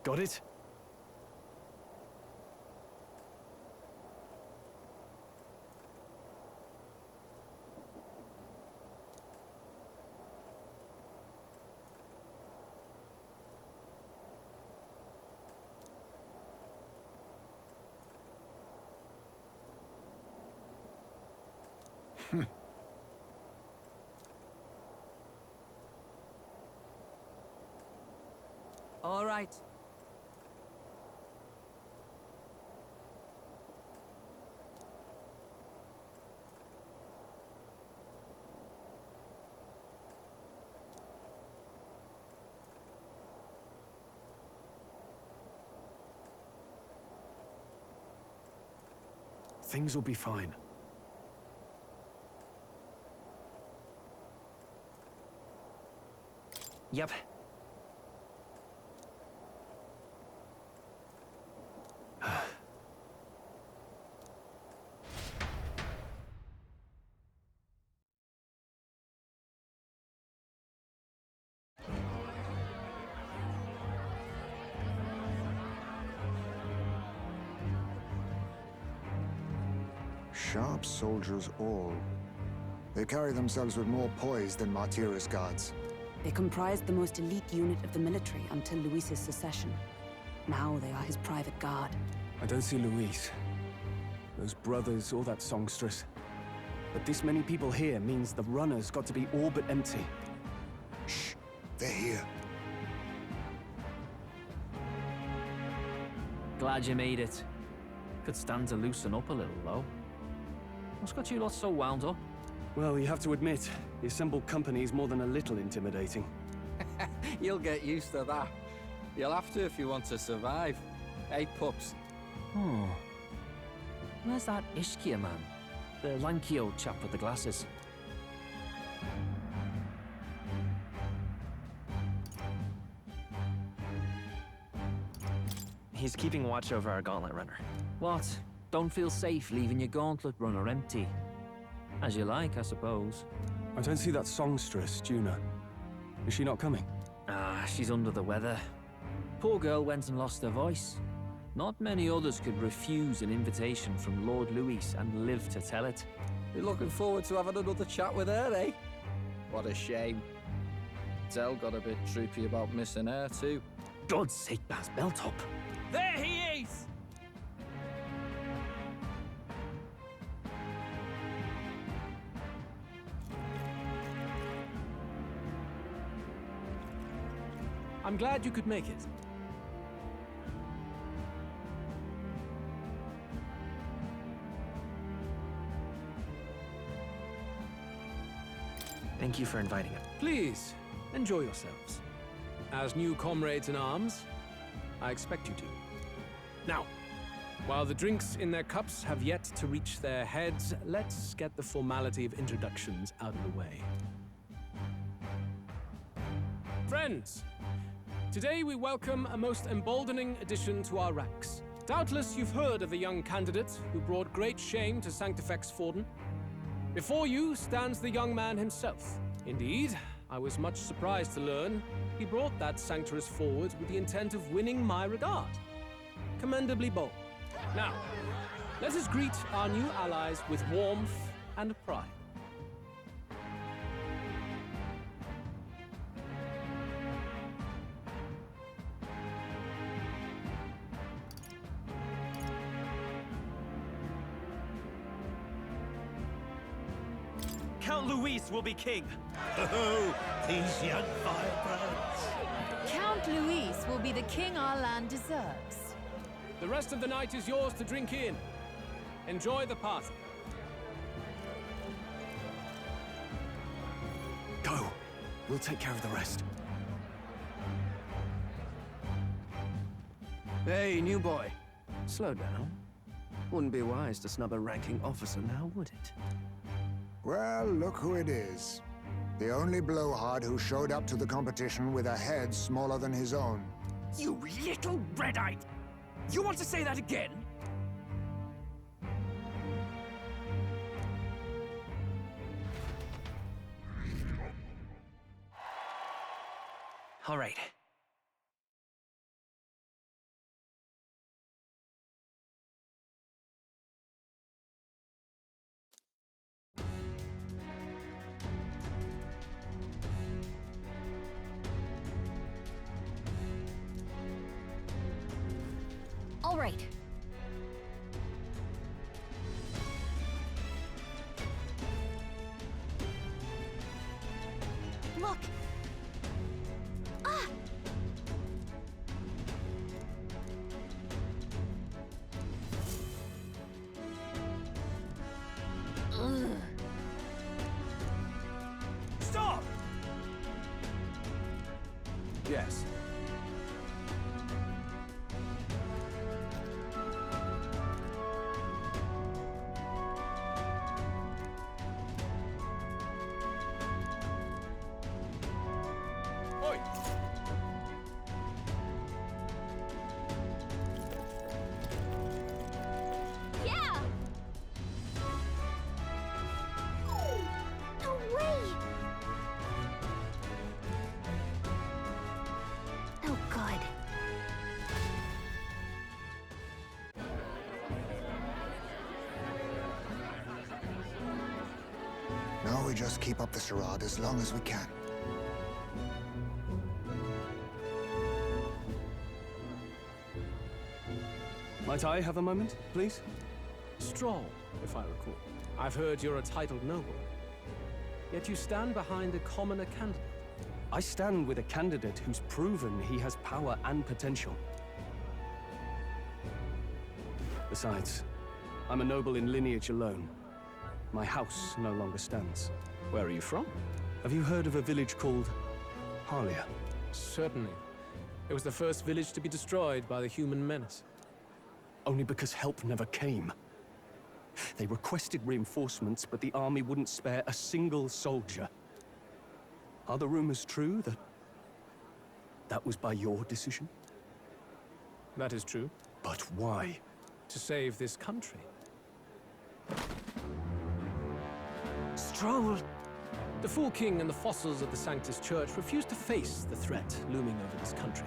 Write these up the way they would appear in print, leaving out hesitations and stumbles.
Got it? All right. Things will be fine. Yep. Sharp soldiers all. They carry themselves with more poise than Martyrus guards. They comprised the most elite unit of the military until Luis's secession. Now they are his private guard. I don't see Luis, those brothers, or that songstress. But this many people here means the runner's got to be all but empty. Shh, they're here. Glad you made it. Could stand to loosen up a little, though. What's got you lot so wound up? Well, you have to admit, the assembled company is more than a little intimidating. You'll get used to that. You'll have to if you want to survive. Hey, pups. Oh. Where's that Ishkia man? The lanky old chap with the glasses. He's keeping watch over our gauntlet runner. What? Don't feel safe leaving your gauntlet runner empty? As you like, I suppose. I don't see that songstress, Juna. Is she not coming? Ah, she's under the weather. Poor girl went and lost her voice. Not many others could refuse an invitation from Lord Luis and live to tell it. You're looking forward to having another chat with her, eh? What a shame. Zell got a bit droopy about missing her, too. God's sake, Baz, belt up. There he is! I'm glad you could make it. Thank you for inviting him. Please, enjoy yourselves. As new comrades in arms, I expect you to. Now, while the drinks in their cups have yet to reach their heads, let's get the formality of introductions out of the way. Friends, today we welcome a most emboldening addition to our ranks. Doubtless you've heard of the young candidate who brought great shame to Sanctifex Forden. Before you stands the young man himself. Indeed, I was much surprised to learn he brought that sanctuary forward with the intent of winning my regard. Commendably bold. Now, let us greet our new allies with warmth and pride. Count Luis will be king. Oh, these young firebrands. Count Luis will be the king our land deserves. The rest of the night is yours to drink in. Enjoy the party. Go. We'll take care of the rest. Hey, new boy. Slow down. Wouldn't be wise to snub a ranking officer now, would it? Well, look who it is. The only blowhard who showed up to the competition with a head smaller than his own. You little red-eyed! You want to say that again? All right. All right. Look. Ah! Ugh. Stop! Yes. Oi! Yeah! No way! Oh, God. Now we just keep up the charade as long as we can. Might I have a moment, please? Stroll, if I recall. I've heard you're a titled noble. Yet you stand behind a commoner candidate. I stand with a candidate who's proven he has power and potential. Besides, I'm a noble in lineage alone. My house no longer stands. Where are you from? Have you heard of a village called Harlia? Certainly. It was the first village to be destroyed by the human menace. Only because help never came. They requested reinforcements, but the army wouldn't spare a single soldier. Are the rumors true that was by your decision? That is true. But why? To save this country. Stroll! The Fool King and the fossils of the Sanctus Church refuse to face the threat looming over this country.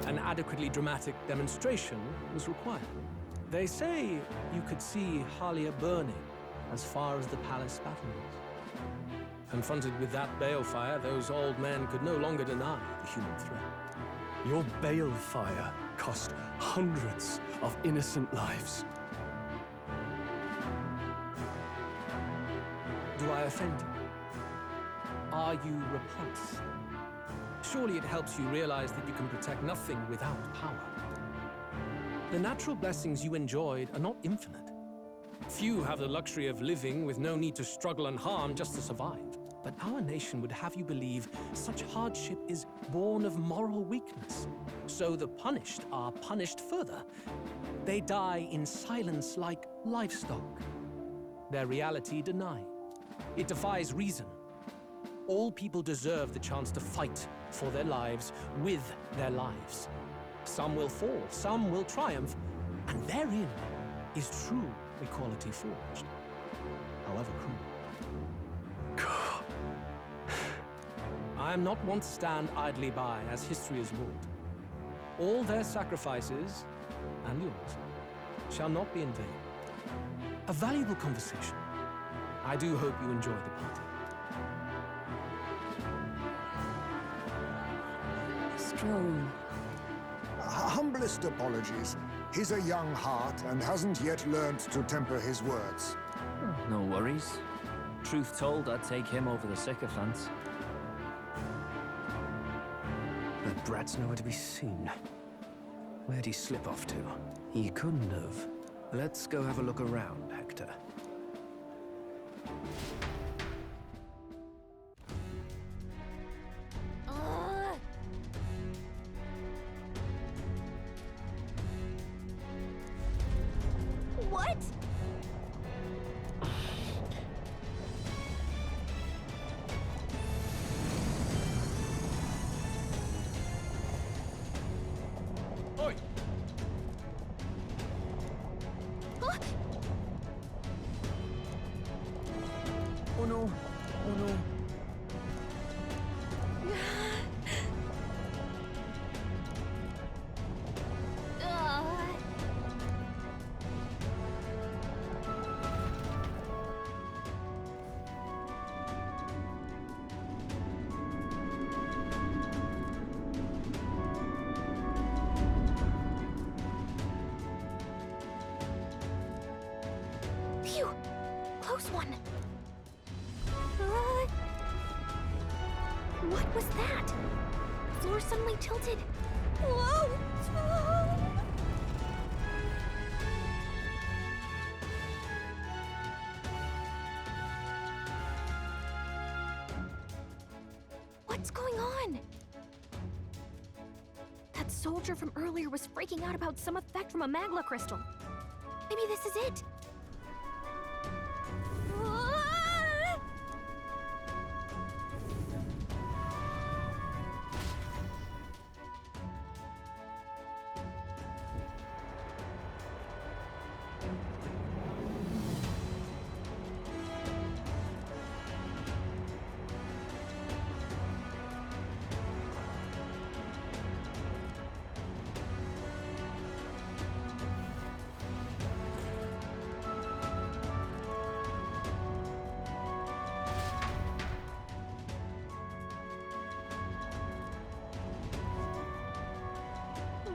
An adequately dramatic demonstration was required. They say you could see Harlia burning as far as the palace battlements. Confronted with that balefire, those old men could no longer deny the human threat. Your balefire cost hundreds of innocent lives. Do I offend you? Are you repulsed? Surely it helps you realize that you can protect nothing without power. The natural blessings you enjoyed are not infinite. Few have the luxury of living with no need to struggle and harm just to survive. But our nation would have you believe such hardship is born of moral weakness. So the punished are punished further. They die in silence like livestock. Their reality denied. It defies reason. All people deserve the chance to fight for their lives with their lives. Some will fall, some will triumph, and therein is true equality forged, however cruel. I am not one to stand idly by as history is wrought. All their sacrifices, and yours, shall not be in vain. A valuable conversation. I do hope you enjoyed the party. Stroll. Humblest apologies. He's a young heart and hasn't yet learned to temper his words. No worries. Truth told, I'd take him over the sycophants. But Brad's nowhere to be seen. Where'd he slip off to? He couldn't have. Let's go have a look around, Hector. What? Oi! Oh no! Oh no! What was that? The floor suddenly tilted. Whoa! What's going on? That soldier from earlier was freaking out about some effect from a magma crystal. Maybe this is it.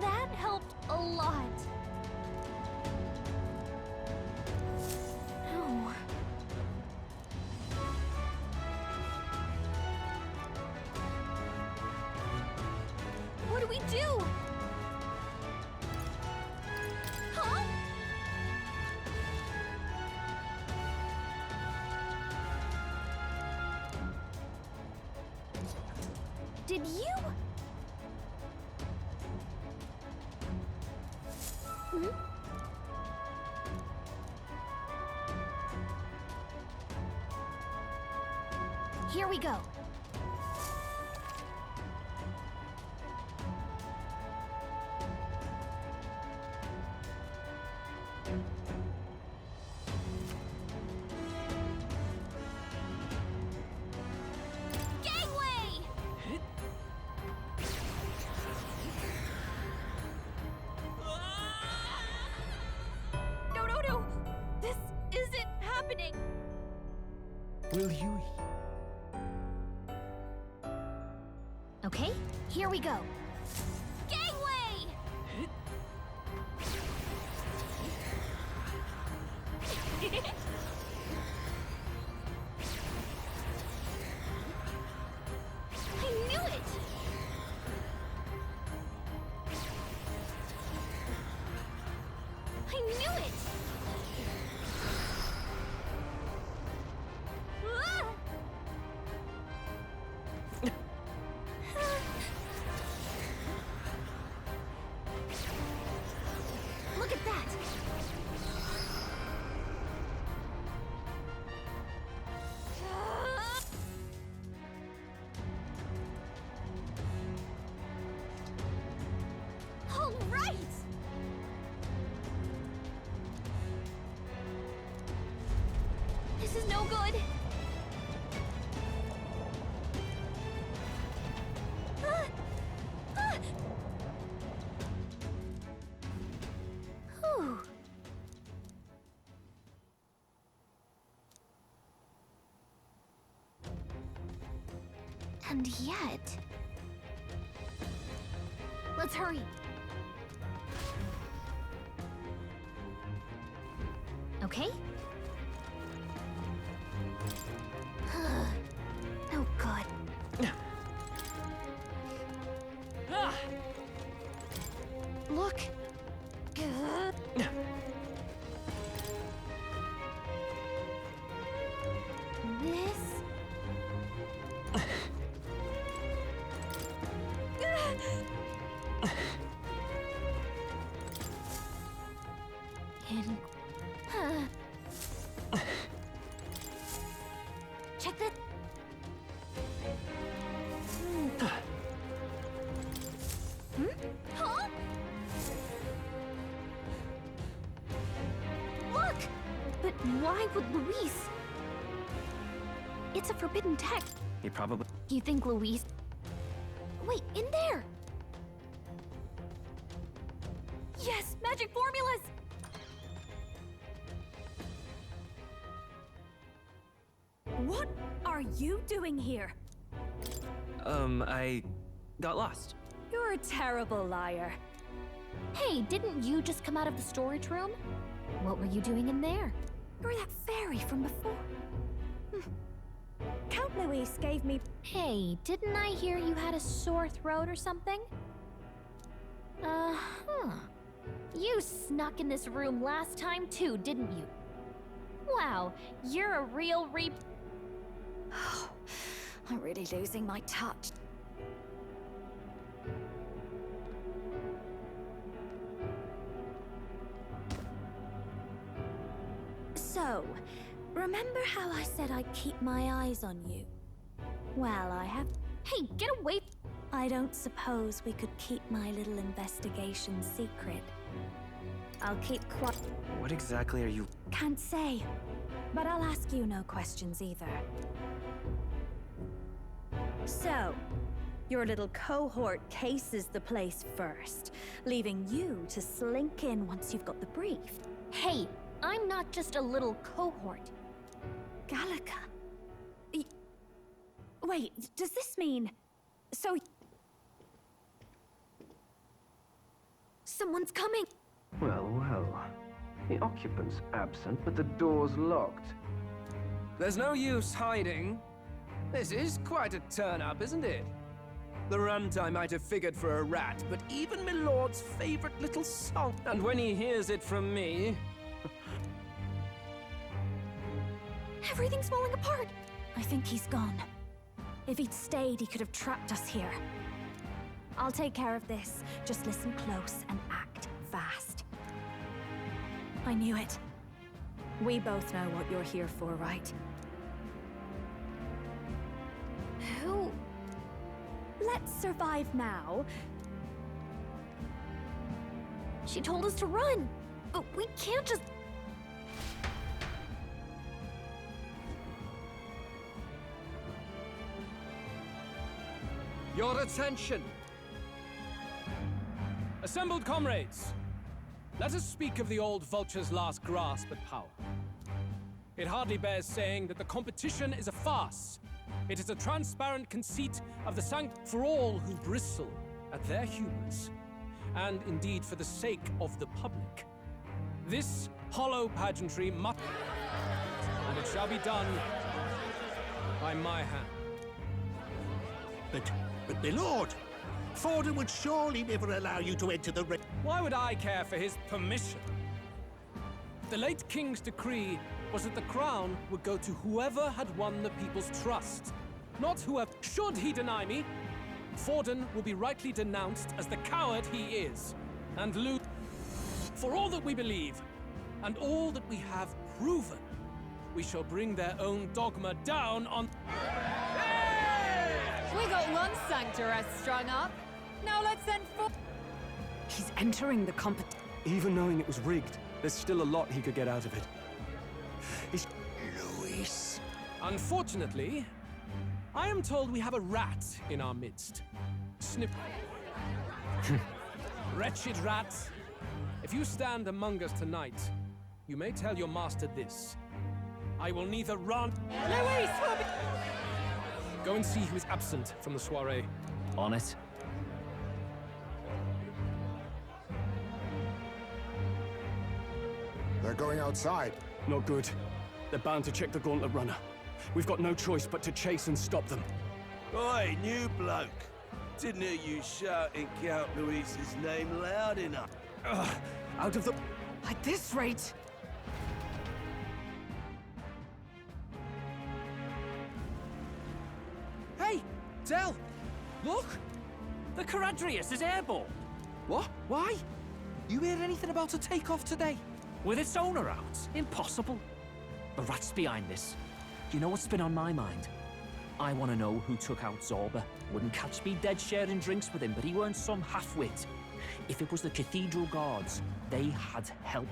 That helped a lot. Oh. What do we do? Huh? Did you? Hmm? Here we go. Gangway! No. This isn't happening. Will you? Okay, here we go. Gangway! I knew it! I knew it! Ah! Look at that! All right! This is no good. Ah! Ah! Whew. And yet... Let's hurry. Okay? No good. Look. This. And. Check this. Hmm? Huh? Look! But why would Luis? It's a forbidden text. He probably... You think Luis... Wait, in there! Yes! Magic formulas! What are you doing here? I got lost. You're a terrible liar. Hey, didn't you just come out of the storage room? What were you doing in there? You're that fairy from before. Countless Luis gave me... Hey, didn't I hear you had a sore throat or something? Uh-huh. You snuck in this room last time too, didn't you? Wow, you're a real I'm really losing my touch. So, remember how I said I'd keep my eyes on you? Well, I have... Hey, get away! I don't suppose we could keep my little investigation secret. I'll keep quiet. What exactly are you... Can't say, but I'll ask you no questions either. So, your little cohort cases the place first, leaving you to slink in once you've got the brief. Hey, I'm not just a little cohort. Gallica. Wait, does this mean... So... Someone's coming! Well, well. The occupant's absent, but the door's locked. There's no use hiding. This is quite a turn-up, isn't it? The runtime might have figured for a rat, but even my lord's favorite little song. And when he hears it from me... Everything's falling apart! I think he's gone. If he'd stayed, he could have trapped us here. I'll take care of this. Just listen close and act fast. I knew it. We both know what you're here for, right? Who? Let's survive now. She told us to run, but we can't just... Your attention! Assembled comrades, let us speak of the old vulture's last grasp at power. It hardly bears saying that the competition is a farce. It is a transparent conceit of the for all who bristle at their hubris, and indeed for the sake of the public. This hollow pageantry must... and it shall be done by my hand. But my lord, Forden would surely never allow you to enter the... Why would I care for his permission? The late king's decree was that the crown would go to whoever had won the people's trust, not whoever... Should he deny me, Forden will be rightly denounced as the coward he is, and lose... For all that we believe, and all that we have proven, we shall bring their own dogma down on... We got one sanctoress strung up. Now let's send for... He's entering the competition. Even knowing it was rigged, there's still a lot he could get out of it. He's... Luis. Unfortunately, I am told we have a rat in our midst. Snip. Wretched rat. If you stand among us tonight, you may tell your master this. I will neither run... Luis will be... Go and see who is absent from the soiree. On it. They're going outside. Not good. They're bound to check the gauntlet runner. We've got no choice but to chase and stop them. Oi, new bloke. Didn't hear you shouting Count Luis's name loud enough. Out of the... At this rate... Hey! Del! Look! The Caradrius is airborne! What? Why? You hear anything about a takeoff today? With its owner out? Impossible. The rat's behind this. Do you know what's been on my mind? I want to know who took out Zorba. Wouldn't catch me dead sharing drinks with him, but he weren't some half-wit. If it was the Cathedral Guards, they had help.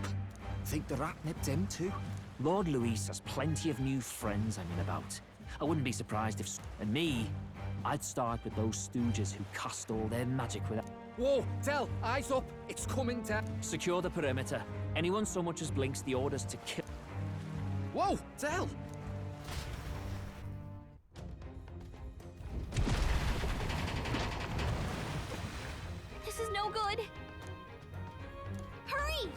Think the rat nipped him too? Lord Luis has plenty of new friends hanging about. I wouldn't be surprised if... And me, I'd start with those stooges who cast all their magic without... Whoa, Del, eyes up. It's coming down. Secure the perimeter. Anyone so much as blinks the orders to kill... Whoa, Del! This is no good. Hurry!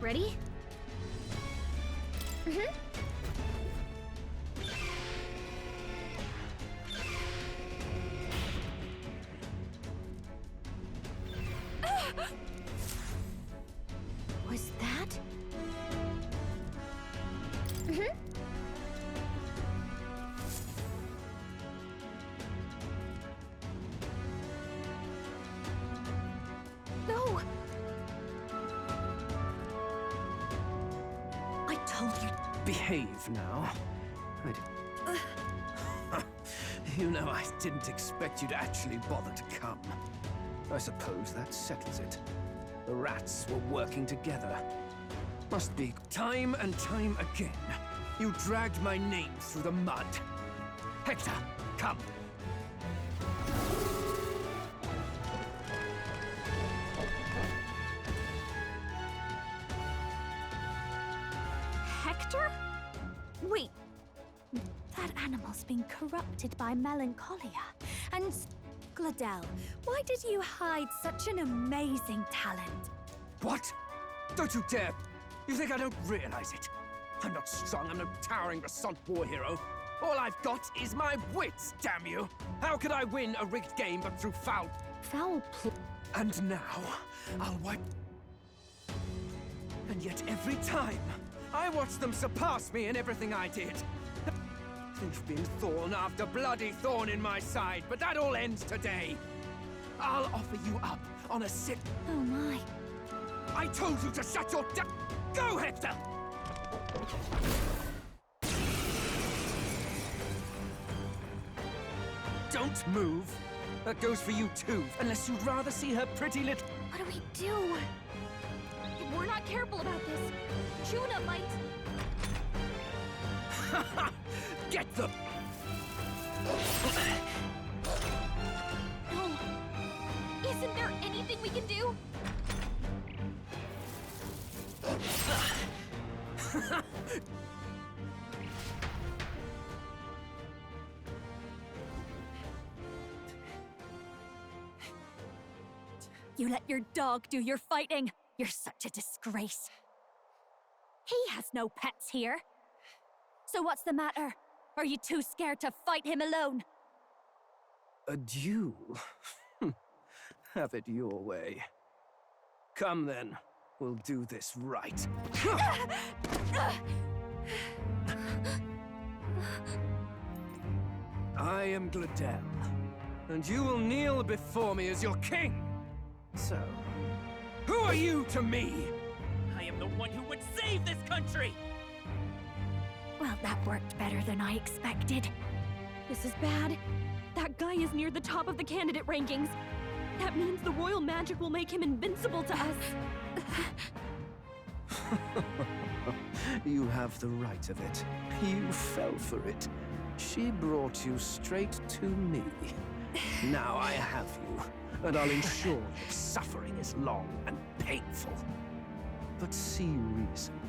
Ready? Mm-hmm. Was that? Mm-hmm. No! I told you. Behave now. You know, I didn't expect you to actually bother to come. I suppose that settles it. The rats were working together. Must be time and time again. You dragged my name through the mud. Hector, come. Hector? Wait. That animal's been corrupted by melancholia. And Gladel, why did you hide such an amazing talent? What? Don't you dare! You think I don't realize it? I'm not strong, I'm no towering Resant war hero. All I've got is my wits, damn you! How could I win a rigged game but through foul... And now, I'll wipe... And yet every time, I watch them surpass me in everything I did. They've been thorn after bloody thorn in my side, but that all ends today. I'll offer you up on a sit... Oh my. I told you to shut your Go, Hector! Don't move. That goes for you too, unless you'd rather see her pretty little... What do we do? If we're not careful about this, Juna might... Get them! No. Isn't there anything we can do? You let your dog do your fighting. You're such a disgrace. He has no pets here. So what's the matter? Are you too scared to fight him alone? A duel? Have it your way. Come then. We'll do this right. I am Gladel, and you will kneel before me as your king. So, who are you to me? I am the one who would save this country! Well, that worked better than I expected. This is bad. That guy is near the top of the candidate rankings. That means the royal magic will make him invincible to us. You have the right of it. You fell for it. She brought you straight to me. Now I have you, and I'll ensure your suffering is long and painful. But see reason.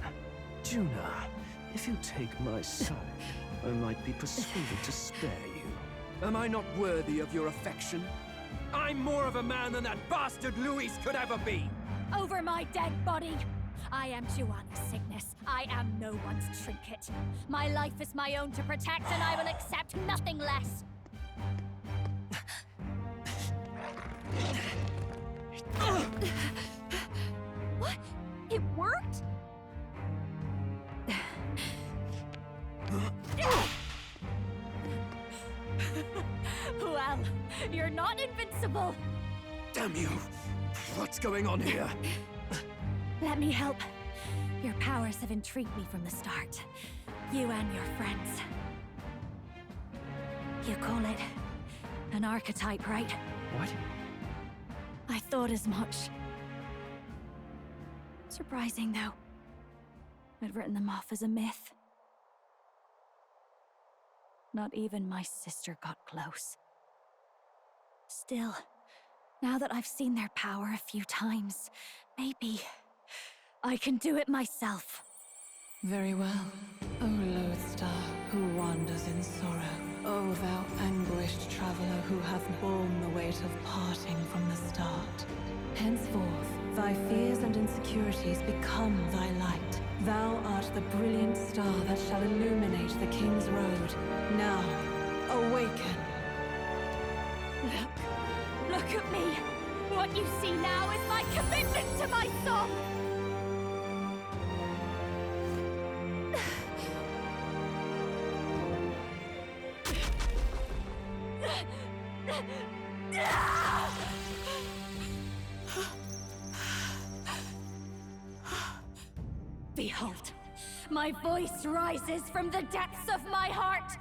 Juna, if you take my side, I might be persuaded to spare you. Am I not worthy of your affection? I'm more of a man than that bastard Luis could ever be! Over my dead body! I am Juana's sickness. I am no one's trinket. My life is my own to protect, and I will accept nothing less. What? It worked? Well, you're not invincible. Damn you! What's going on here? Let me help. Your powers have intrigued me from the start. You and your friends. You call it an archetype, right? What? I thought as much. Surprising, though. I'd written them off as a myth. Not even my sister got close. Still, now that I've seen their power a few times, maybe I can do it myself. Very well. O lodestar, who wanders in sorrow. O thou anguished traveler who hath borne the weight of parting from the start. Henceforth, Thy fears and insecurities become thy light. Thou art the brilliant star that shall illuminate the King's Road. Now, awaken. Look at me! What you see now is my commitment to my song! Behold, my voice rises from the depths of my heart!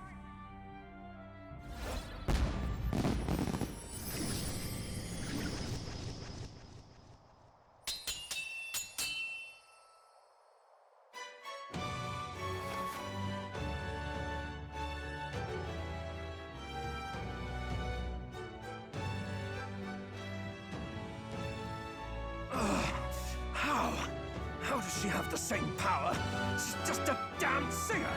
How does she have the same power? She's just a damn singer!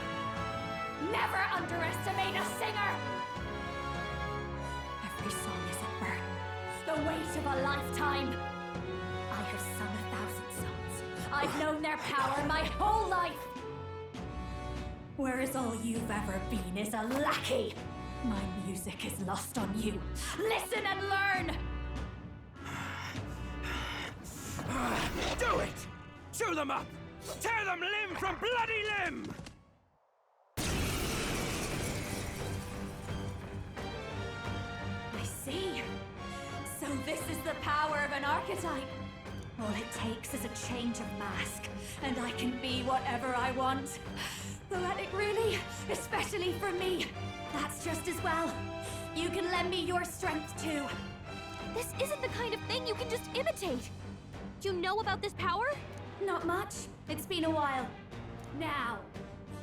Never underestimate a singer! Every song is a burden, the weight of a lifetime. I have sung 1,000 songs. I've known their power my whole life. Whereas all you've ever been is a lackey. My music is lost on you. Listen and learn! Do it! Chew them up! Tear them limb from bloody limb! I see. So this is the power of an archetype. All it takes is a change of mask, and I can be whatever I want. Poetic, really? Especially for me. That's just as well. You can lend me your strength, too. This isn't the kind of thing you can just imitate. You know about this power? Not much. It's been a while. Now,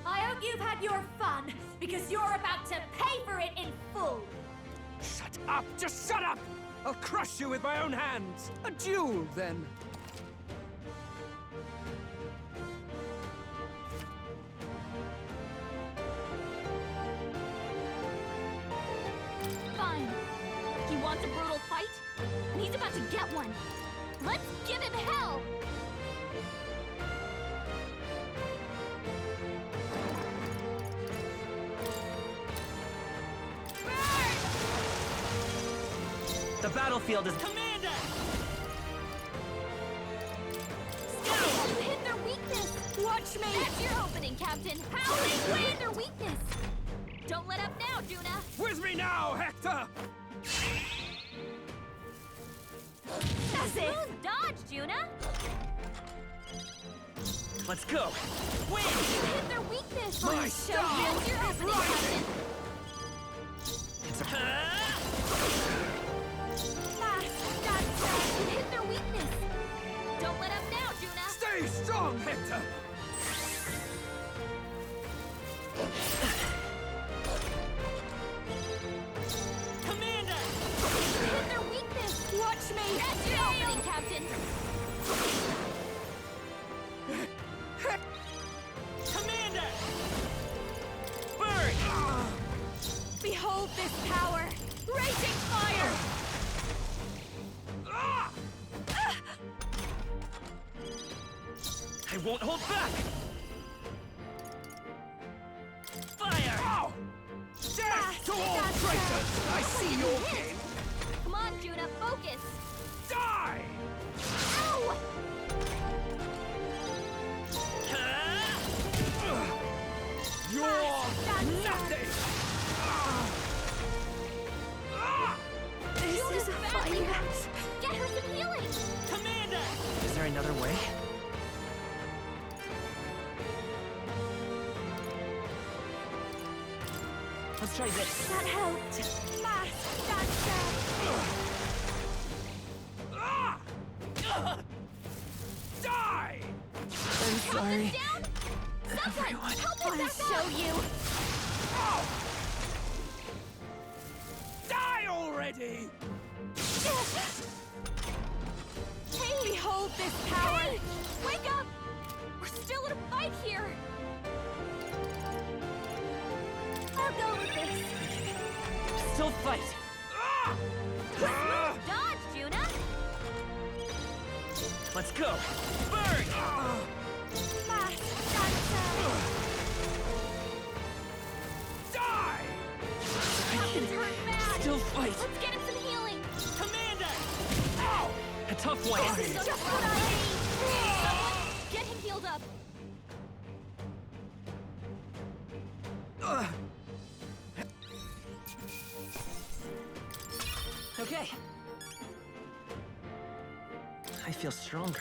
I hope you've had your fun, because you're about to pay for it in full. Shut up! Just shut up! I'll crush you with my own hands! A duel, then! Fine. He wants a brutal fight, and he's about to get one. Let's give him hell! The battlefield is... Commander! Scout! You hit their weakness! Watch me! That's your opening, Captain! Howling wind! Their weakness! Don't let up now, Juna! With me now, Hector! That's it! Smooth dodge, Juna! Let's go! Win! You hit their weakness! My Show star you your is opening, rising! Captain! It's a... You hit their weakness! Don't let up now, Juna! Stay strong, Hector! Commander! You hit their weakness! Watch me! That's your opening, Captain! Commander! Burn! Behold this power! Raging fire! I won't hold back! Fire! Ow! Death to all traitors! I see your game! Come on, Juna, focus! Die! Ow! You're nothing! This is a fight! Get her some healing! Commander! Is there another way? Let's try this. That helped. Mask dancer! Die! I'm sorry. Everyone, help I'll show you! Die already! Hey! Behold this power! Hey! Wake up! We're still in a fight here! I'll go with this. Still fight! Dodge, Juna! Let's go! Burn! Fast, Santa! Die! Captain's hurt bad! Still fight! Let's get him some healing! Commander! Ow! A tough one! This is just what I need! Someone, get him healed up! Okay. I feel stronger.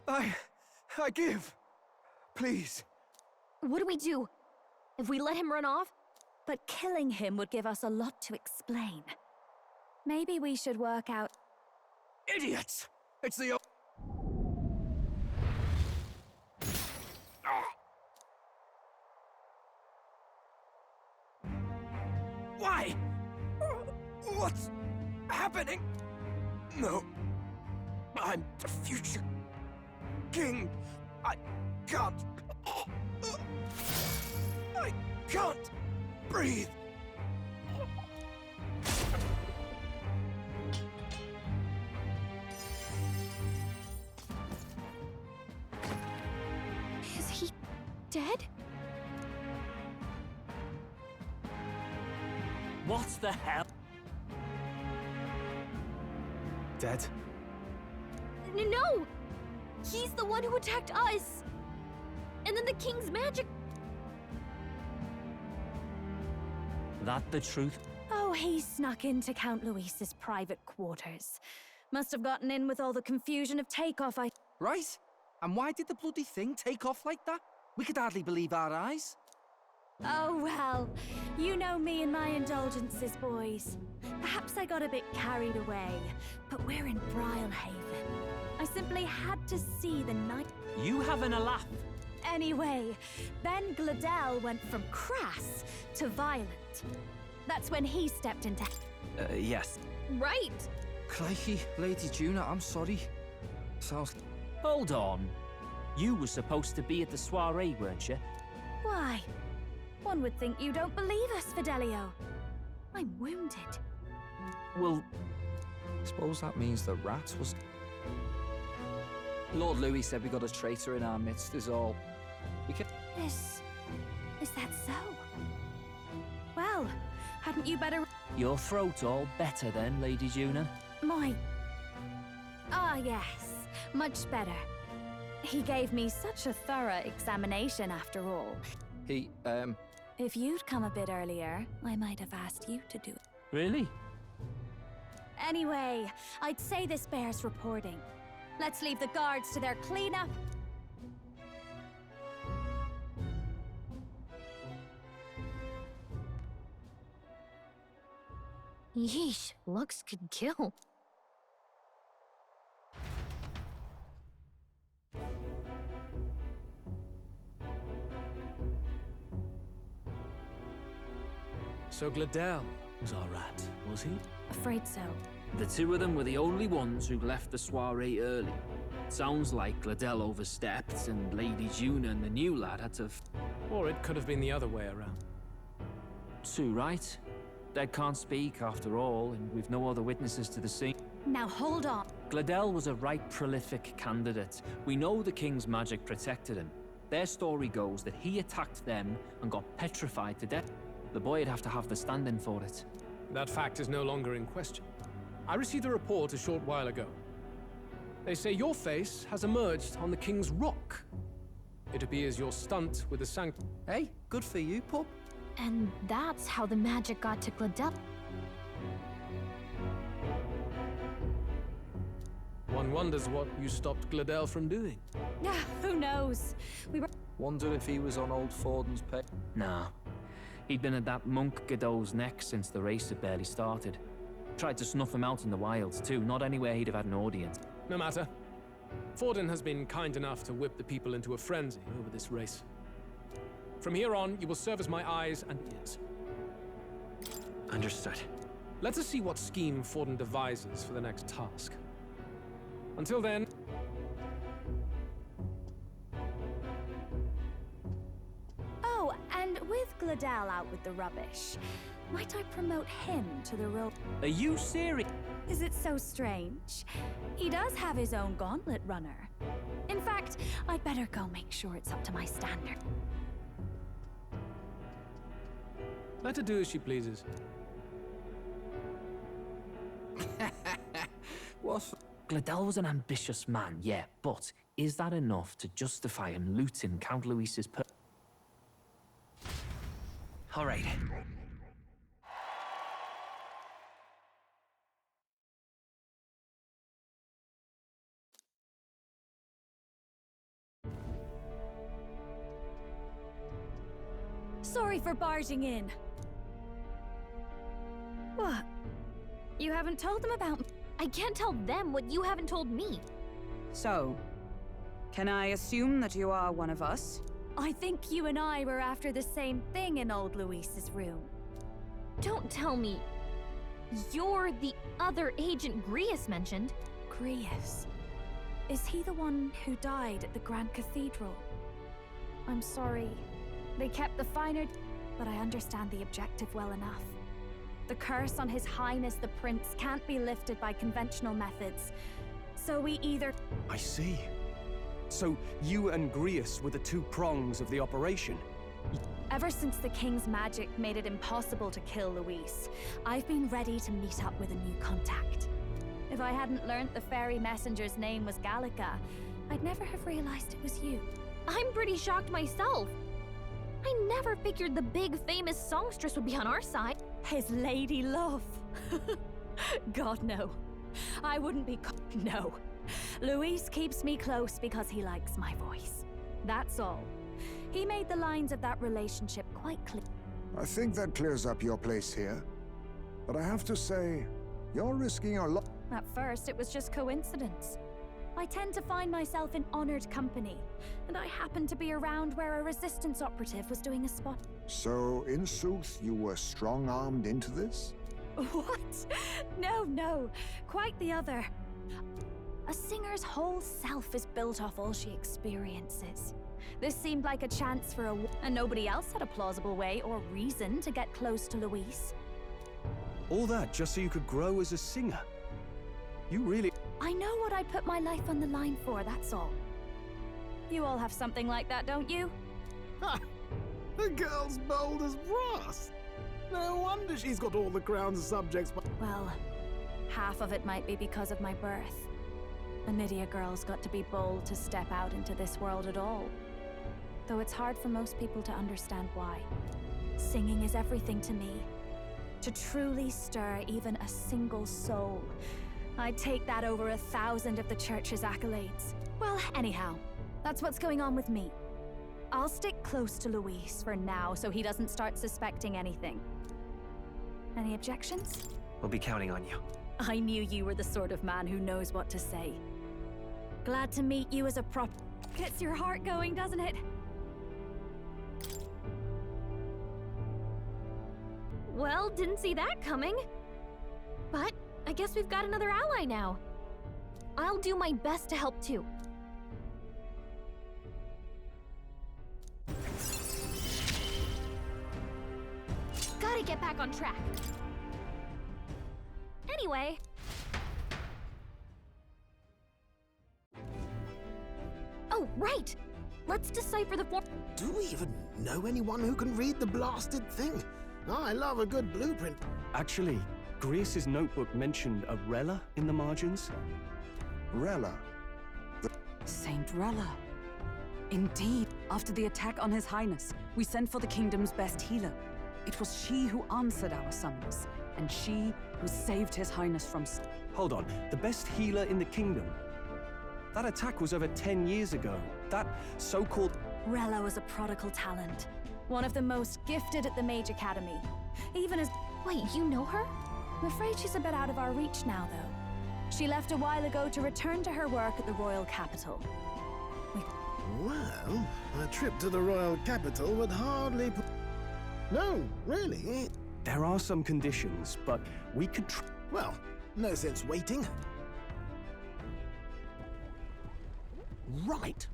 I give. Please. What do we do? If we let him run off? But killing him would give us a lot to explain. Maybe we should work out... Idiots! It's the... Why? What's happening? No. I'm the future king. I can't... I can't breathe. Is he dead? What the hell? Dead? No! He's the one who attacked us! And then the king's magic... That the truth? Oh, he snuck into Count Luis's private quarters. Must have gotten in with all the confusion of takeoff, Right? And why did the bloody thing take off like that? We could hardly believe our eyes. Oh, well. You know me and my indulgences, boys. Perhaps I got a bit carried away, but we're in Brilehaven. I simply had to see the night... You having a laugh? Anyway, Ben Gladell went from crass to violent. That's when he stepped into... Yes. Right! Crikey, Lady Juna, I'm sorry. Sounds... Hold on. You were supposed to be at the soiree, weren't you? Why? One would think you don't believe us, Fidelio. I'm wounded. Well... Suppose that means the rat was... Lord Louis said we got a traitor in our midst is all. We can... Is that so? Well, hadn't you better... Your throat all better then, Lady Juna? Ah, yes. Much better. He gave me such a thorough examination after all. He, If you'd come a bit earlier, I might have asked you to do it. Really? Anyway, I'd say this bears reporting. Let's leave the guards to their cleanup. Yeesh, looks could kill. So Gladell was our rat, was he? Afraid so. The two of them were the only ones who left the soiree early. Sounds like Gladell overstepped, and Lady Juna and the new lad had to Or it could have been the other way around. Sue, right? Dead can't speak, after all, and we've no other witnesses to the scene. Now hold on. Gladell was a right prolific candidate. We know the king's magic protected him. Their story goes that he attacked them and got petrified to death. The boy'd have to have the stand-in for it. That fact is no longer in question. I received a report a short while ago. They say your face has emerged on the King's Rock. It appears your stunt with the sanct... Hey, good for you, pup. And that's how the magic got to Gladell. One wonders what you stopped Gladell from doing. Who knows? We were... Wonder if he was on old Forden's pay. Nah. He'd been at that monk Godot's neck since the race had barely started. Tried to snuff him out in the wilds, too, not anywhere he'd have had an audience. No matter. Forden has been kind enough to whip the people into a frenzy over this race. From here on, you will serve as my eyes and ears. Understood. Let us see what scheme Forden devises for the next task. Until then... Gladel out with the rubbish, might I promote him to the role? Are you serious? Is it so strange? He does have his own gauntlet runner. In fact, I'd better go make sure it's up to my standard. Let her do as she pleases. What? Gladel was an ambitious man, yeah, but is that enough to justify him looting Count Luis's All right. Sorry for barging in. What? You haven't told them about me? I can't tell them what you haven't told me. So, can I assume that you are one of us? I think you and I were after the same thing in old Luis's room. Don't tell me you're the other agent Grius mentioned. Grius? Is he the one who died at the Grand Cathedral? I'm sorry. They kept the finer, but I understand the objective well enough. The curse on His Highness the Prince can't be lifted by conventional methods. So we either... I see. So you and Grius were the two prongs of the operation? Ever since the King's magic made it impossible to kill Luis, I've been ready to meet up with a new contact. If I hadn't learnt the fairy messenger's name was Gallica, I'd never have realized it was you. I'm pretty shocked myself. I never figured the big famous songstress would be on our side. His lady love. God, no. I wouldn't be... No. Luis keeps me close because he likes my voice. That's all. He made the lines of that relationship quite clear. I think that clears up your place here. But I have to say, you're risking a lot. At first, it was just coincidence. I tend to find myself in honored company, and I happened to be around where a resistance operative was doing a spot. So, in sooth, you were strong-armed into this? What? No. Quite the other. A singer's whole self is built off all she experiences. This seemed like a chance for and nobody else had a plausible way or reason to get close to Luis. All that just so you could grow as a singer? You really... I know what I put my life on the line for, that's all. You all have something like that, don't you? Ha! The girl's bold as brass. No wonder she's got all the crown's subjects. Well, half of it might be because of my birth. A Nydia girl's got to be bold to step out into this world at all. Though it's hard for most people to understand why. Singing is everything to me. To truly stir even a single soul, I'd take that over 1,000 of the church's accolades. Well, anyhow, that's what's going on with me. I'll stick close to Luis for now so he doesn't start suspecting anything. Any objections? We'll be counting on you. I knew you were the sort of man who knows what to say. Glad to meet you as a prop. Gets your heart going, doesn't it? Well, didn't see that coming. But I guess we've got another ally now. I'll do my best to help too. Gotta get back on track. Anyway... Oh, right! Let's decipher the form... Do we even know anyone who can read the blasted thing? I love a good blueprint. Actually, Grius's notebook mentioned a Rella in the margins. Rella? Saint Rella. Indeed. After the attack on His Highness, we sent for the kingdom's best healer. It was she who answered our summons, and she who saved His Highness from... Hold on, the best healer in the kingdom? That attack was over 10 years ago. That so-called... Rella was a prodigal talent. One of the most gifted at the Mage Academy. Even as... Wait, you know her? I'm afraid she's a bit out of our reach now, though. She left a while ago to return to her work at the royal capital. Well, a trip to the royal capital would hardly... No, really. There are some conditions, but we could Well, no sense waiting. Right.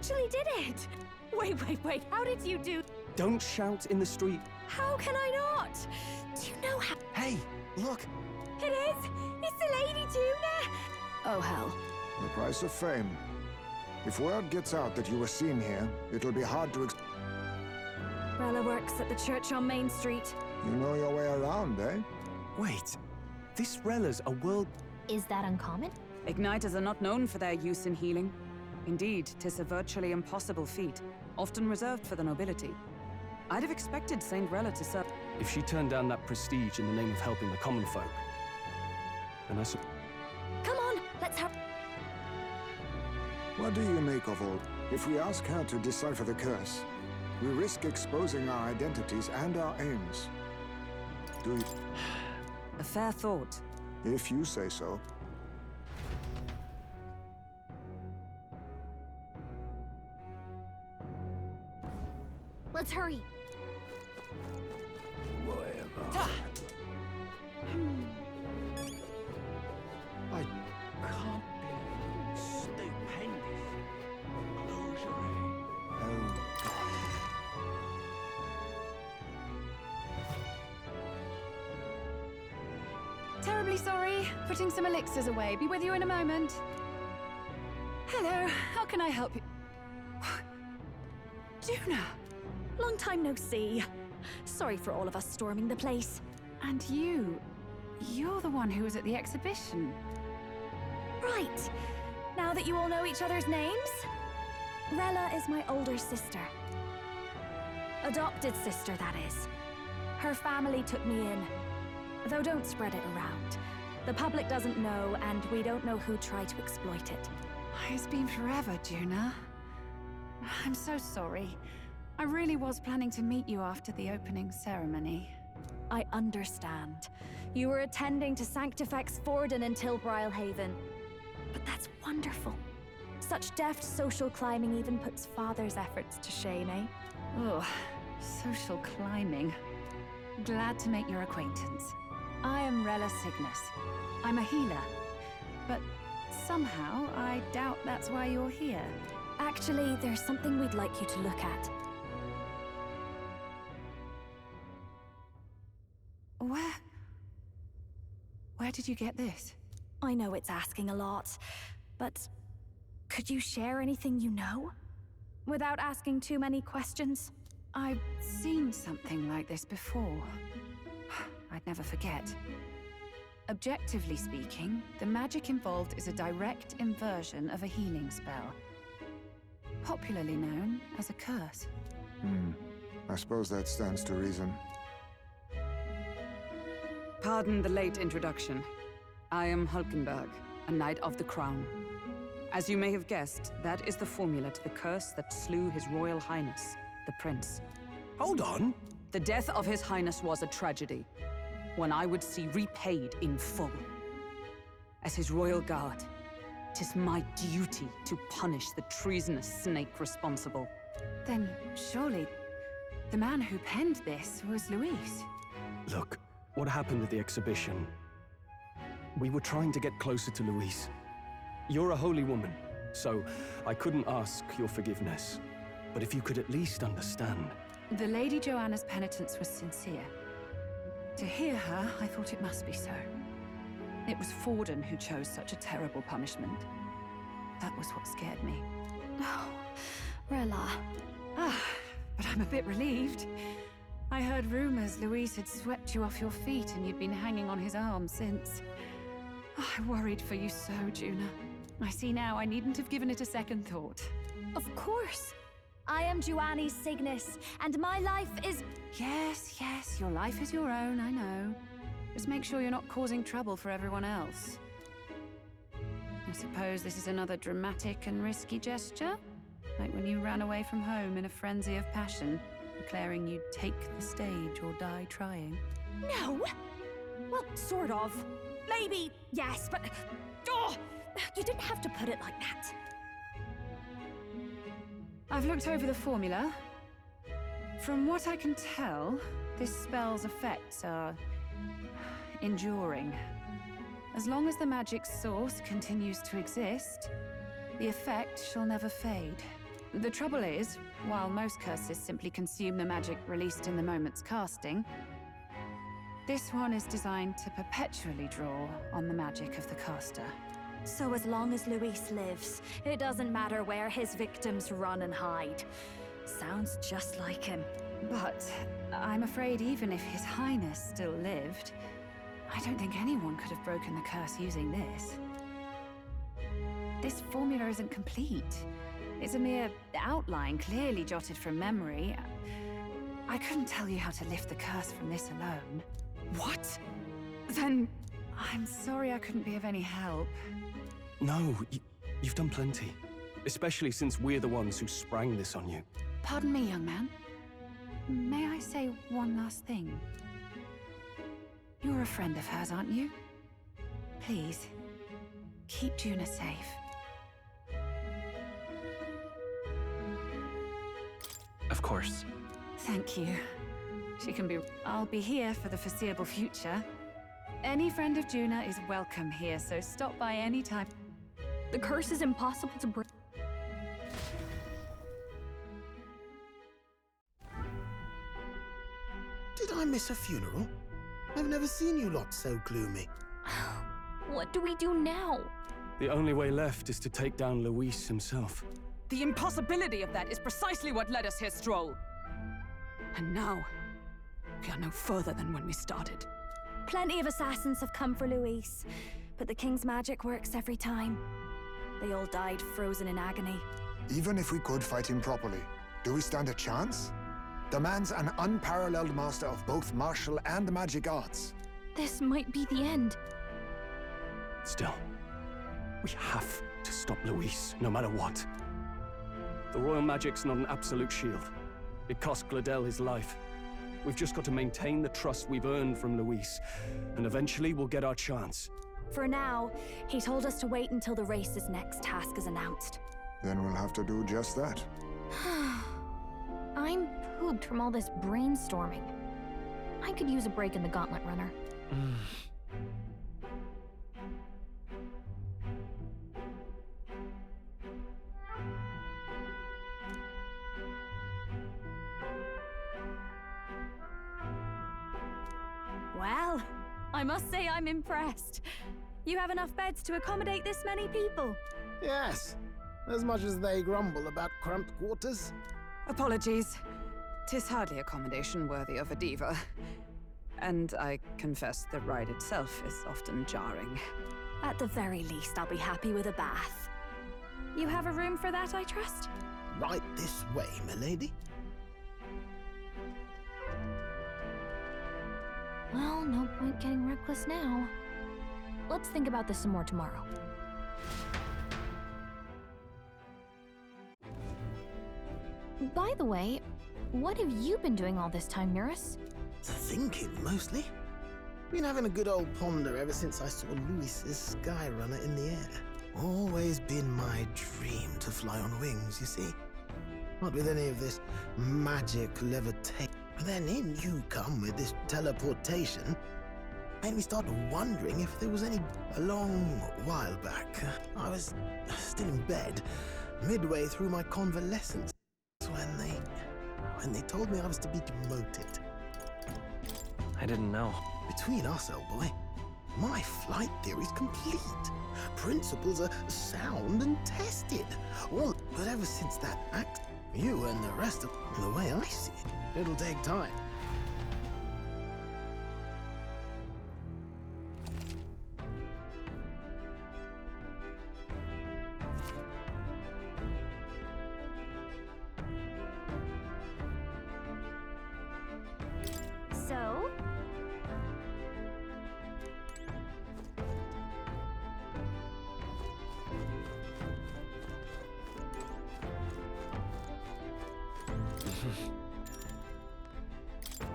actually did it! Wait, how did you do? Don't shout in the street. How can I not? Do you know how? Hey, look! It is! It's the Lady Tuna! Oh, hell. The price of fame. If word gets out that you were seen here, it'll be hard to Rella works at the church on Main Street. You know your way around, eh? Wait, this Rella's a world... Is that uncommon? Igniters are not known for their use in healing. Indeed, 'tis a virtually impossible feat, often reserved for the nobility. I'd have expected Saint Rella to serve... If she turned down that prestige in the name of helping the common folk, then I suppose... Come on, let's have... What do you make of all? If we ask her to decipher the curse, we risk exposing our identities and our aims. Do you... A fair thought. If you say so. Let's hurry. I can't believe stupendous. Closure. Oh, Terribly sorry. Putting some elixirs away. Be with you in a moment. Hello. How can I help you? Juna! Long time no see. Sorry for all of us storming the place. And you're the one who was at the exhibition. Right. Now that you all know each other's names, Rella is my older sister. Adopted sister, that is. Her family took me in. Though don't spread it around. The public doesn't know, and we don't know who tried to exploit it. It's been forever, Juna. I'm so sorry. I really was planning to meet you after the opening ceremony. I understand. You were attending to Sanctifex Forden until Brylehaven. But that's wonderful. Such deft social climbing even puts Father's efforts to shame, eh? Oh, social climbing. Glad to make your acquaintance. I am Rella Cygnus. I'm a healer. But somehow, I doubt that's why you're here. Actually, there's something we'd like you to look at. Where did you get this? I know it's asking a lot, but could you share anything you know? Without asking too many questions? I've seen something like this before. I'd never forget. Objectively speaking, the magic involved is a direct inversion of a healing spell. Popularly known as a curse. I suppose that stands to reason. Pardon the late introduction. I am Hulkenberg, a Knight of the Crown. As you may have guessed, that is the formula to the curse that slew His Royal Highness, the Prince. Hold on! The death of His Highness was a tragedy, one I would see repaid in full. As His Royal Guard, 'tis my duty to punish the treasonous snake responsible. Then surely the man who penned this was Luis. Look, what happened at the exhibition? We were trying to get closer to Louise. You're a holy woman, so I couldn't ask your forgiveness. But if you could at least understand... The Lady Joanna's penitence was sincere. To hear her, I thought it must be so. It was Forden who chose such a terrible punishment. That was what scared me. Oh, Rella. But I'm a bit relieved. I heard rumors Luis had swept you off your feet and you'd been hanging on his arm since. I worried for you so, Juna. I see now I needn't have given it a second thought. Of course. I am Joanni Cygnus, and my life is... Yes, your life is your own, I know. Just make sure you're not causing trouble for everyone else. I suppose this is another dramatic and risky gesture? Like when you ran away from home in a frenzy of passion, declaring you'd take the stage or die trying. No! Well, sort of. Maybe, yes, but... Oh! You didn't have to put it like that. I've looked over the formula. From what I can tell, this spell's effects are... enduring. As long as the magic's source continues to exist, the effect shall never fade. The trouble is, while most curses simply consume the magic released in the moment's casting, this one is designed to perpetually draw on the magic of the caster. So as long as Luis lives, it doesn't matter where his victims run and hide. Sounds just like him. But I'm afraid even if His Highness still lived, I don't think anyone could have broken the curse using this. This formula isn't complete. It's a mere outline, clearly jotted from memory. I couldn't tell you how to lift the curse from this alone. What? Then... I'm sorry I couldn't be of any help. No, you've done plenty. Especially since we're the ones who sprang this on you. Pardon me, young man. May I say one last thing? You're a friend of hers, aren't you? Please, keep Juna safe. Of course. Thank you. She can be... I'll be here for the foreseeable future. Any friend of Juna is welcome here, so stop by any time. The curse is impossible to break. Did I miss a funeral? I've never seen you lot so gloomy. What do we do now? The only way left is to take down Luis himself. The impossibility of that is precisely what led us here, Stroll. And now, we are no further than when we started. Plenty of assassins have come for Luis, but the king's magic works every time. They all died frozen in agony. Even if we could fight him properly, do we stand a chance? The man's an unparalleled master of both martial and magic arts. This might be the end. Still, we have to stop Luis, no matter what. The royal magic's not an absolute shield. It cost Gladel his life. We've just got to maintain the trust we've earned from Luis, and eventually we'll get our chance. For now, he told us to wait until the race's next task is announced. Then we'll have to do just that. I'm pooped from all this brainstorming. I could use a break in the gauntlet runner. Well, I must say I'm impressed. You have enough beds to accommodate this many people? Yes, as much as they grumble about cramped quarters. Apologies. 'Tis hardly accommodation worthy of a diva. And I confess the ride itself is often jarring. At the very least, I'll be happy with a bath. You have a room for that, I trust? Right this way, milady. Well, no point getting reckless now. Let's think about this some more tomorrow. By the way, what have you been doing all this time, Eurus? Thinking, mostly. Been having a good old ponder ever since I saw Luis's Skyrunner in the air. Always been my dream to fly on wings, you see. Not with any of this magic levitation. But then in you come with this teleportation. Made me start wondering if there was any... A long while back, I was still in bed, midway through my convalescence, when they told me I was to be demoted. I didn't know. Between us, old boy, my flight theory's complete. Principles are sound and tested. But ever since that act, you and the rest of the way I see it, it'll take time. So?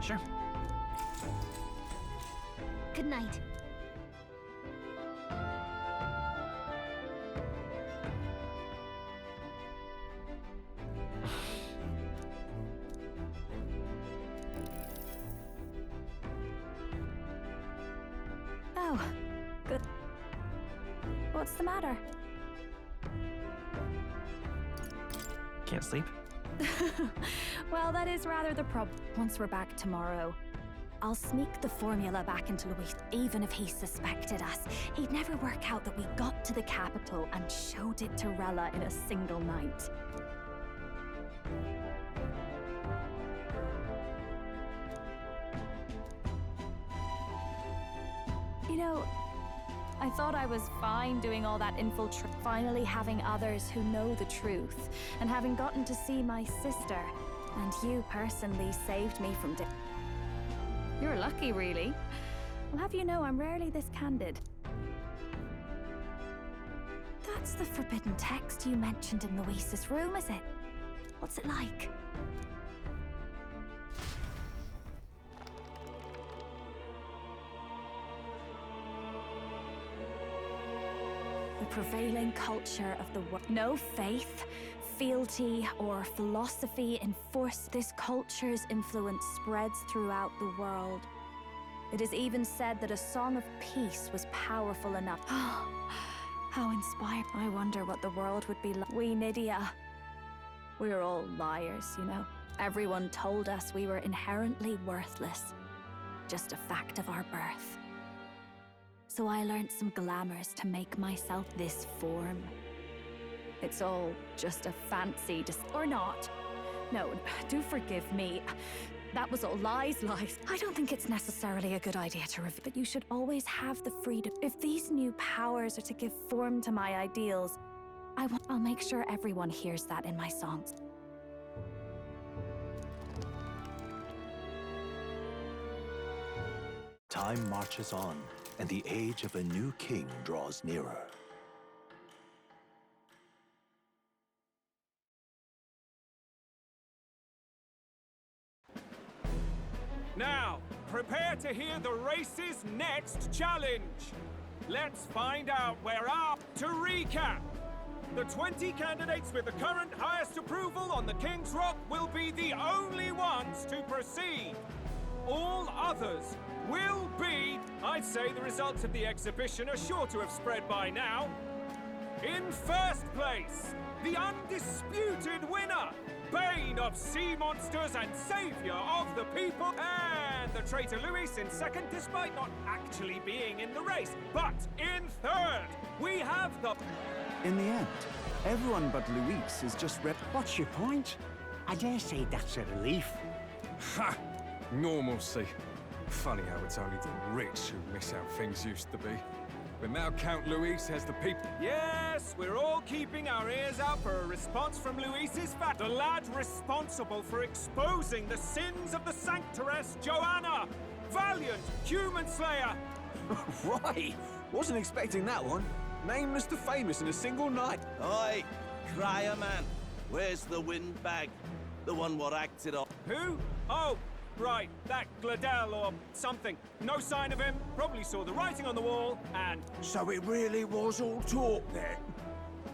Sure. Good night. Oh, good. What's the matter? Can't sleep? Well, that is rather the problem. Once we're back tomorrow, I'll sneak the formula back into Luis. Even if he suspected us, he'd never work out that we got to the capital and showed it to Rella in a single night. You know, I thought I was fine doing all that finally having others who know the truth, and having gotten to see my sister, and you personally saved me from death. You're lucky, really. Well, have you know, I'm rarely this candid. That's the forbidden text you mentioned in Luis's room, is it? What's it like? The prevailing culture of the world. No faith, fealty, or philosophy enforce. This culture's influence spreads throughout the world. It is even said that a song of peace was powerful enough. How inspired. I wonder what the world would be like. We Nydia. We're all liars, you know. Everyone told us we were inherently worthless. Just a fact of our birth. So I learned some glamours to make myself this form. It's all just a fancy or not. No, do forgive me. That was all lies. I don't think it's necessarily a good idea to reveal, but you should always have the freedom. If these new powers are to give form to my ideals, I'll make sure everyone hears that in my songs. Time marches on, and the age of a new king draws nearer. Now, prepare to hear the race's next challenge. Let's find out where our... To recap, the 20 candidates with the current highest approval on the King's Rock will be the only ones to proceed. All others will be... I'd say the results of the exhibition are sure to have spread by now. In first place, the undisputed winner, Bane of sea monsters and savior of the people, and the traitor Luis in second, despite not actually being in the race. But in third, we have the... In the end, everyone but Luis is just What's your point? I dare say that's a relief. Ha! Normalcy. Funny how it's only the rich who miss how things used to be. But now Count Luis has the people. Yes, we're all keeping our ears out for a response from Luis's fat. The lad responsible for exposing the sins of the Sanctoress Joanna. Valiant human slayer. Right! Wasn't expecting that one. Nameless to famous in a single night. Oi, crier man. Where's the windbag? The one what acted on. Who? Oh, right, that Gladel or something. No sign of him, probably saw the writing on the wall, and... So it really was all talk then?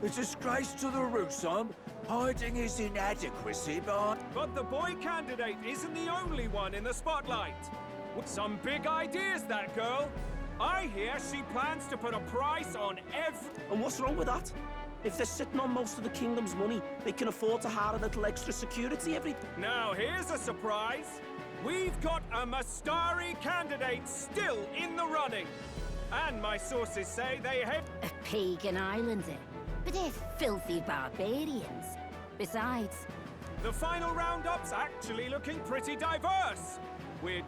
A disgrace to the Rusum, hiding his inadequacy by... But the boy candidate isn't the only one in the spotlight. With some big ideas, that girl. I hear she plans to put a price on every... And what's wrong with that? If they're sitting on most of the kingdom's money, they can afford to hire a little extra security every... Now, here's a surprise. We've got a Mastari candidate still in the running. And my sources say they have... A pagan islander. But they're filthy barbarians. Besides... The final roundup's actually looking pretty diverse. With...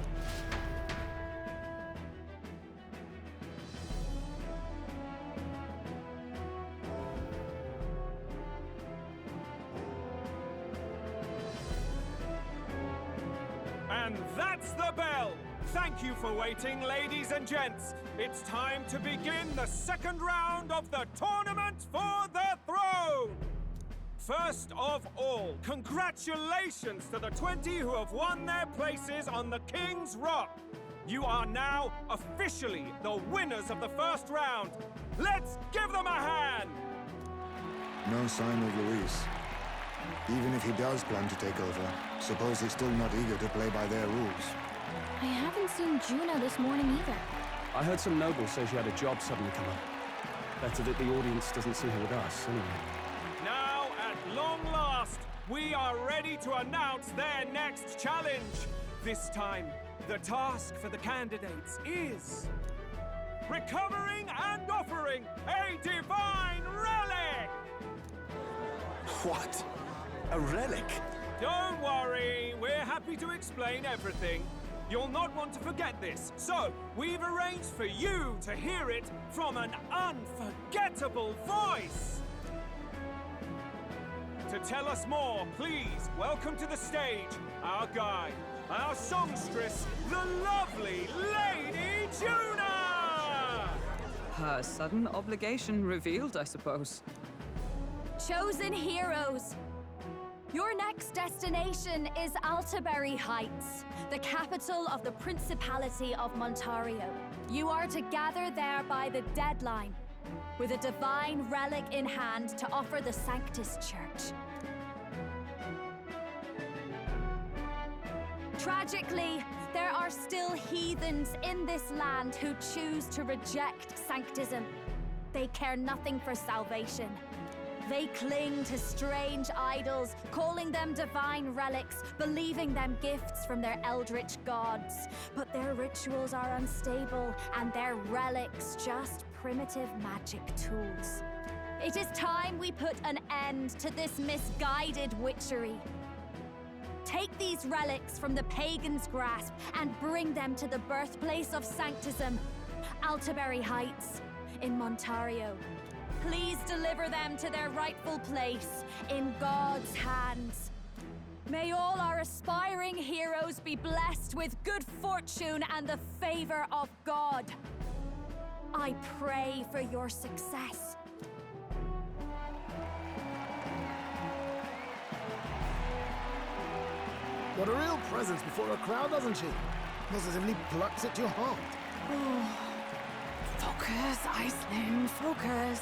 And that's the bell! Thank you for waiting, ladies and gents. It's time to begin the second round of the Tournament for the Throne! First of all, congratulations to the 20 who have won their places on the King's Rock. You are now officially the winners of the first round. Let's give them a hand! No sign of Luis. Even if he does plan to take over, suppose he's still not eager to play by their rules. I haven't seen Juno this morning either. I heard some nobles say she had a job suddenly come up. Better that the audience doesn't see her with us, anyway. Now, at long last, we are ready to announce their next challenge. This time, the task for the candidates is recovering and offering a divine relic! What? A relic? Don't worry, we're happy to explain everything. You'll not want to forget this, so we've arranged for you to hear it from an unforgettable voice. To tell us more, please welcome to the stage our guide, our songstress, the lovely Lady Juna! Her sudden obligation revealed, I suppose. Chosen heroes! Your next destination is Altaberry Heights, the capital of the Principality of Montario. You are to gather there by the deadline, with a divine relic in hand to offer the Sanctus Church. Tragically, there are still heathens in this land who choose to reject sanctism. They care nothing for salvation. They cling to strange idols, calling them divine relics, believing them gifts from their eldritch gods. But their rituals are unstable, and their relics just primitive magic tools. It is time we put an end to this misguided witchery. Take these relics from the pagan's grasp and bring them to the birthplace of sanctism, Altaberry Heights, in Montario. Please deliver them to their rightful place in God's hands. May all our aspiring heroes be blessed with good fortune and the favor of God. I pray for your success. Got a real presence before a crowd, doesn't she? Positively plucks at your heart. Focus, Iceland, focus.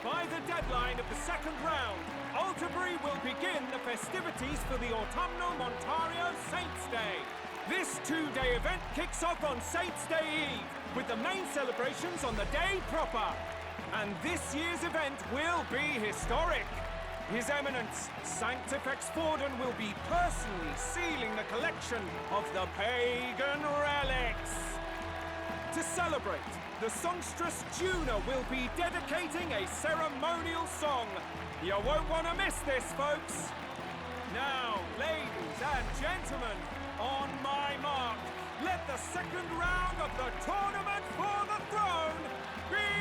By the deadline of the second round, Altaberry will begin the festivities for the autumnal Montario Saints' Day. This two-day event kicks off on Saints' Day Eve, with the main celebrations on the day proper. And this year's event will be historic. His Eminence, Sanctifex Forden, will be personally sealing the collection of the pagan relics. To celebrate, the songstress Juna will be dedicating a ceremonial song. You won't want to miss this, folks. Now, ladies and gentlemen, on my mark, let the second round of the tournament for the throne begin!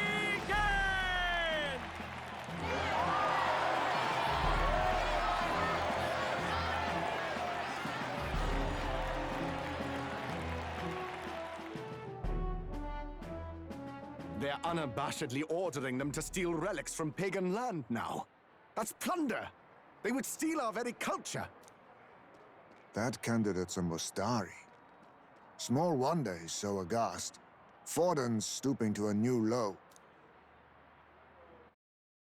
They're unabashedly ordering them to steal relics from pagan land now. That's plunder! They would steal our very culture! That candidate's a Mustari. Small wonder he's so aghast. Forden's stooping to a new low.